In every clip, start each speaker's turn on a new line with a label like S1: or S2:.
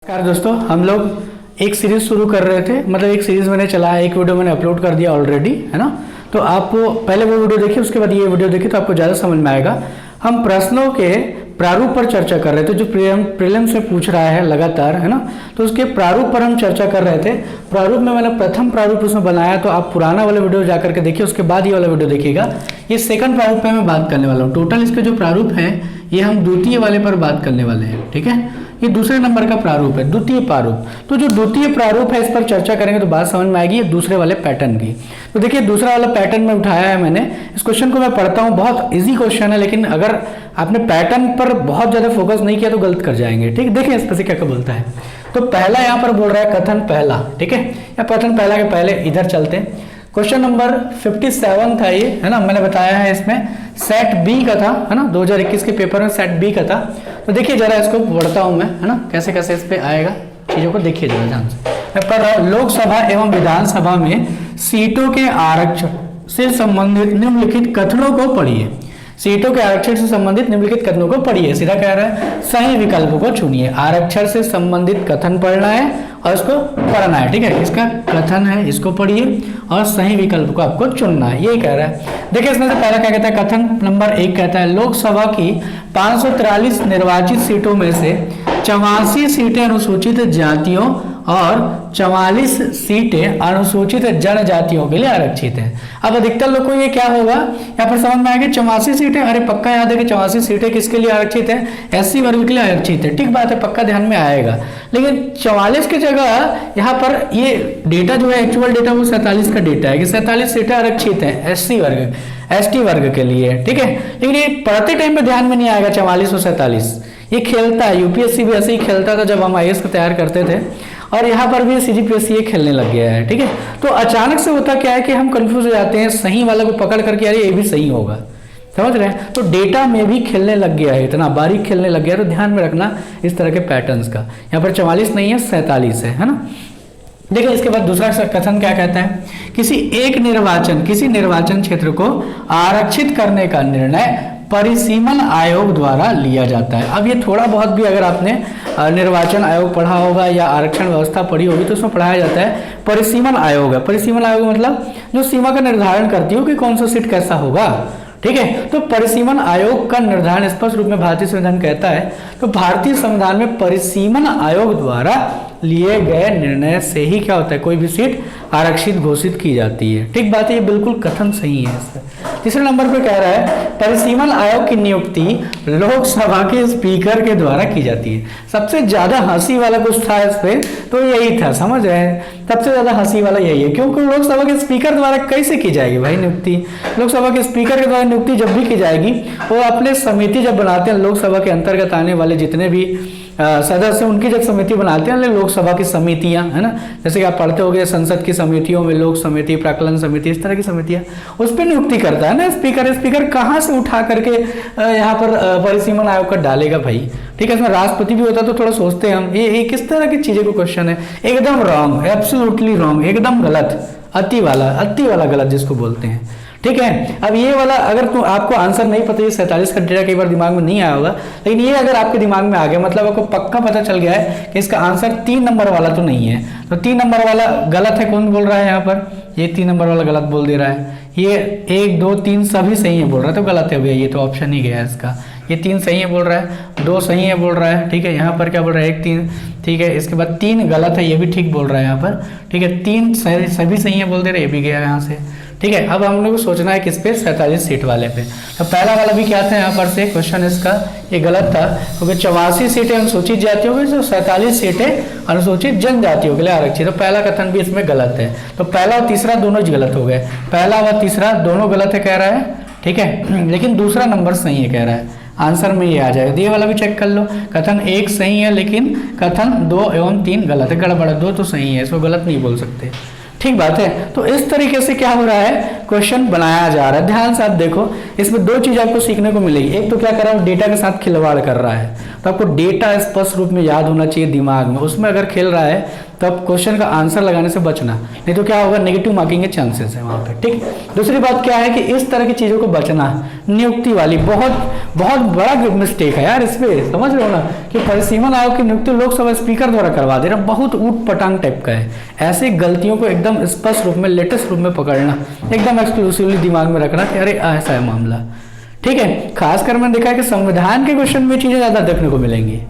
S1: नमस्कार दोस्तों, हम लोग एक सीरीज शुरू कर रहे थे। मतलब एक सीरीज मैंने चलाया, एक वीडियो मैंने अपलोड कर दिया ऑलरेडी, है ना। तो आप पहले वो वीडियो देखिए, उसके बाद ये वीडियो देखिए तो आपको ज़्यादा समझ में आएगा। हम प्रश्नों के प्रारूप पर चर्चा कर रहे थे, जो प्रीलिम से पूछ रहा है लगातार, है ना। तो उसके प्रारूप पर हम चर्चा कर रहे थे। प्रारूप में मैंने प्रथम प्रारूप उसमें बनाया, तो आप पुराना वाला वीडियो जाकर के देखिए, उसके बाद ये वाला वीडियो देखिएगा। ये सेकंड प्रारूप पे मैं बात करने वाला हूँ। टोटल इसके जो प्रारूप है ये हम द्वितीय वाले पर बात करने वाले हैं, ठीक है। ये दूसरे नंबर का प्रारूप है, द्वितीय प्रारूप। तो जो द्वितीय प्रारूप है इस पर चर्चा करेंगे तो बात समझ में आएगी दूसरे वाले पैटर्न की। तो देखिए दूसरा वाला पैटर्न में उठाया है मैंने। इस क्वेश्चन को मैं पढ़ता हूँ, बहुत इजी क्वेश्चन है, लेकिन अगर आपने पैटर्न पर बहुत ज्यादा फोकस नहीं किया तो गलत कर जाएंगे, ठीक। देखिए इस पर से क्या क्या बोलता है। तो पहला यहाँ पर बोल रहा है कथन पहला, ठीक है। या कथन पहला के पहले इधर चलते हैं। क्वेश्चन नंबर 57 था ये, है ना। मैंने बताया है इसमें सेट बी का था, है ना। 2021 के पेपर में सेट बी का था। तो देखिए जरा इसको पढ़ता हूं मैं, है ना, कैसे कैसे इस पे आएगा, चीजों को देखिए जरा ध्यान से। पर लोकसभा एवं विधानसभा में सीटों के आरक्षण से संबंधित निम्नलिखित कथनों को पढ़िए। सीटों के आरक्षण से संबंधित निम्नलिखित कथनों को पढ़िए। सीधा कह रहा है सही विकल्प को चुनिए। आरक्षण से संबंधित कथन पढ़ना है और इसको पढ़ना है, ठीक है। इसका कथन है, इसको पढ़िए और सही विकल्प को आपको चुनना है, यही कह रहा है। देखिए इसमें से पहला क्या कहता है, कथन नंबर 1 कहता है लोकसभा की 543 निर्वाचित सीटों में से 84 सीटें अनुसूचित जातियों और 44 सीटें अनुसूचित जनजातियों के लिए आरक्षित हैं। अब अधिकतर लोग को ये क्या होगा, यहाँ पर समझ में आएगा 84 सीटें, अरे पक्का याद है कि 84 सीटें किसके लिए आरक्षित है, एससी वर्ग के लिए आरक्षित है, ठीक बात है, पक्का ध्यान में आएगा। लेकिन 44 की जगह यहाँ पर ये डेटा जो है, एक्चुअल डेटा वो 47 का डेटा है कि 47 सीटें आरक्षित है एससी वर्ग, एसटी वर्ग के लिए, ठीक है। लेकिन ये पढ़ते टाइम पे ध्यान में नहीं आएगा 44 और 47, ये खेलता है। यूपीएससी भी ऐसे ही खेलता था जब हम आईएएस को तैयार करते थे, और यहाँ पर भी सीजीपीएससी ये खेलने लग गया है, ठीक है। तो अचानक से होता क्या है कि हम कंफ्यूज हो जाते हैं, सही वाला को पकड़ करके अरे ये भी सही होगा, समझ रहे हैं। तो डेटा में भी खेलने लग गया है, इतना बारीक खेलने लग गया है। तो ध्यान में रखना इस तरह के पैटर्न्स का। यहाँ पर 44 नहीं है, 47 है ना। देखिए इसके बाद दूसरा कथन क्या कहता है, किसी निर्वाचन क्षेत्र को आरक्षित करने का निर्णय परिसीमन आयोग द्वारा लिया जाता है। अब ये थोड़ा बहुत भी अगर आपने निर्वाचन आयोग पढ़ा होगा या आरक्षण व्यवस्था पढ़ी होगी तो उसमें पढ़ाया जाता है परिसीमन आयोग है। परिसीमन आयोग मतलब जो सीमा का निर्धारण करती हो कि कौन सा सीट कैसा होगा, ठीक है। तो परिसीमन आयोग का निर्धारण स्पष्ट रूप में भारतीय संविधान कहता है। तो भारतीय संविधान में परिसीमन आयोग द्वारा लिए गए निर्णय से ही क्या होता है, कोई भी सीट आरक्षित घोषित की जाती है, ठीक बात है। ये बिल्कुल कथन सही है इसका। तीसरे नंबर पे कह रहा है परिसीमन आयोग की नियुक्ति लोकसभा के स्पीकर के द्वारा की जाती है। सबसे ज्यादा हंसी वाला कुछ था इस पे, तो यही था, समझ रहे हैं। सबसे ज्यादा हंसी वाला यही है, क्योंकि लोकसभा के स्पीकर द्वारा कैसे की जाएगी भाई नियुक्ति। लोकसभा के स्पीकर के द्वारा नियुक्ति जब भी की जाएगी, वो अपने समिति जब बनाते हैं, लोकसभा के अंतर्गत आने वाले जितने भी सदस्य उनकी जब समिति बनाते हैं, लोकसभा की समितियां, है ना। जैसे कि आप पढ़ते होंगे संसद की समितियों में लोक समिति, प्राक्कलन समिति, इस तरह की समितियां, उस पर नियुक्ति करता है ना स्पीकर। स्पीकर कहाँ से उठा करके यहाँ पर परिसीमन आयोग का डालेगा भाई, ठीक है। इसमें राष्ट्रपति भी होता तो थोड़ा सोचते हैं हम, ये किस तरह की चीजें को क्वेश्चन है। एकदम रॉन्ग, एब्सोल्युटली रॉन्ग, एकदम गलत, अति वाला गलत जिसको बोलते हैं, ठीक है। अब ये वाला अगर तो आपको आंसर नहीं पता, ये 47 का डेटा कई बार दिमाग में नहीं आया होगा, लेकिन ये अगर आपके दिमाग में आ गया मतलब आपको पक्का पता चल गया है कि इसका आंसर 3 नंबर वाला तो नहीं है। तो 3 नंबर वाला गलत है। कौन बोल रहा है यहाँ पर, ये 3 नंबर वाला गलत बोल दे रहा है। ये 1 2 3 सभी सही है बोल रहा है, तो गलत है भैया, ये तो ऑप्शन ही गया है इसका। ये 3 सही है बोल रहा है, 2 सही है बोल रहा है, ठीक है। यहाँ पर क्या बोल रहा है, 1 3, ठीक है। इसके बाद 3 गलत है, ये भी ठीक बोल रहा है यहाँ पर, ठीक है। 3 सभी सही है बोल दे रहे, ये भी गया यहाँ से, ठीक है। अब हम लोग को सोचना है किस पे, 47 सीट वाले पे। तो पहला वाला भी क्या था यहाँ पर से क्वेश्चन इसका, ये गलत था, क्योंकि 84 सीटें अनुसूचित जातियों की, तो 47 सीटें अनुसूचित जनजातियों के लिए आरक्षित। तो पहला कथन भी इसमें गलत है। तो पहला और तीसरा दोनों गलत हो गए, पहला व तीसरा दोनों गलत है कह रहा है, ठीक है। लेकिन दूसरा नंबर सही है कह रहा है, आंसर में ये आ जाएगा। ये वाला भी चेक कर लो, कथन 1 सही है लेकिन कथन 2 एवं 3 गलत है, गड़बड़ है। 2 तो सही है, इसको गलत नहीं बोल सकते। ठीक बात है। तो इस तरीके से क्या हो रहा है, क्वेश्चन बनाया जा रहा है। ध्यान से आप देखो, इसमें दो चीज आपको सीखने को मिलेगी। एक तो क्या कर रहा है, डेटा के साथ खिलवाड़ कर रहा है, तो आपको डेटा स्पष्ट रूप में याद होना चाहिए दिमाग में, उसमें अगर खेल रहा है तो आप क्वेश्चन का आंसर लगाने से बचना, नहीं तो क्या होगा, नेगेटिव मार्किंग के चांसेस है वहाँ पे। ठीक, दूसरी बात क्या है कि इस तरह की चीज़ों को बचना, नियुक्ति वाली बहुत बहुत बड़ा मिस्टेक है यार, इस पे समझ रहे हो ना कि परिसीमन आयोग की नियुक्ति लोकसभा स्पीकर द्वारा करवा दे रहा, बहुत ऊट पटांग टाइप का है। ऐसे गलतियों को एकदम स्पष्ट रूप में, लेटेस्ट रूप में पकड़ना, एकदम एक्सक्लूसिवली दिमाग में रखना कि अरे ऐसा है मामला। ठीक है, खासकर मैंने देखा है कि संविधान के क्वेश्चन में चीज़ें ज़्यादा देखने को मिलेंगी।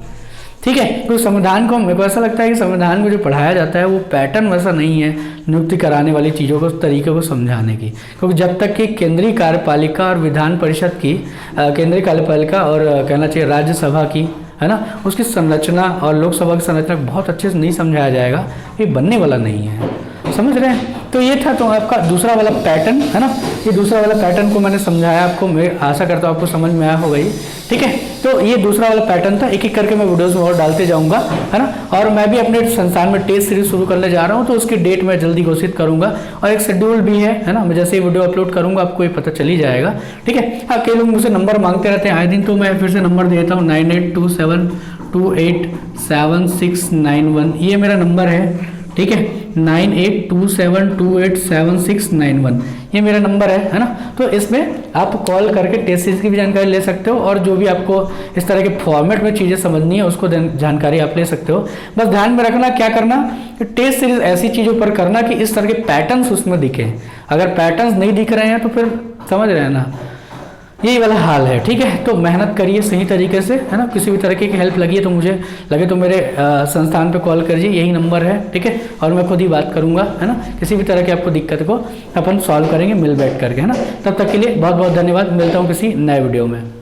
S1: ठीक है, तो संविधान को, मेरे को ऐसा लगता है कि संविधान में जो पढ़ाया जाता है वो पैटर्न वैसा नहीं है नियुक्ति कराने वाली चीज़ों को, उस तरीके को समझाने की, क्योंकि जब तक कि केंद्रीय कार्यपालिका और विधान परिषद की, केंद्रीय कार्यपालिका और कहना चाहिए राज्यसभा की, है ना, उसकी संरचना और लोकसभा की संरचना बहुत अच्छे से नहीं समझाया जाएगा, ये बनने वाला नहीं है, समझ रहे हैं। तो ये था तो आपका दूसरा वाला पैटर्न, है ना, ये दूसरा वाला पैटर्न को मैंने समझाया आपको, मैं आशा करता हूँ आपको समझ में आया होगा ही। ठीक है, तो ये दूसरा वाला पैटर्न था, एक एक करके मैं वीडियोस में और डालते जाऊंगा, है ना। और मैं भी अपने संस्थान में टेस्ट सीरीज शुरू करने जा रहा हूँ, तो उसकी डेट मैं जल्दी घोषित करूंगा और एक शेड्यूल भी है ना, मैं जैसे ही वीडियो अपलोड करूंगा आपको ये पता चल ही जाएगा। ठीक है, हाँ, कई लोग मुझसे नंबर मांगते रहते हैं आए दिन, तो मैं फिर से नंबर देता हूँ 9827287691, ये मेरा नंबर है। ठीक है, 9827287691 ये मेरा नंबर है ना। तो इसमें आप कॉल करके टेस्ट सीरीज की भी जानकारी ले सकते हो, और जो भी आपको इस तरह के फॉर्मेट में चीज़ें समझनी है उसको जानकारी आप ले सकते हो। बस ध्यान में रखना क्या करना, कि टेस्ट सीरीज ऐसी चीज़ों पर करना कि इस तरह के पैटर्न्स उसमें दिखे। अगर पैटर्न्स नहीं दिख रहे हैं तो फिर समझ रहे हैं ना, यही वाला हाल है। ठीक है, तो मेहनत करिए सही तरीके से, है ना। किसी भी तरीके की हेल्प लगी है तो मुझे लगे तो मेरे संस्थान पे कॉल करिए, यही नंबर है। ठीक है, और मैं खुद ही बात करूंगा, है ना। किसी भी तरह की आपको दिक्कत को अपन सॉल्व करेंगे मिल बैठ करके, है ना। तब तक के लिए बहुत बहुत धन्यवाद, मिलता हूँ किसी नए वीडियो में।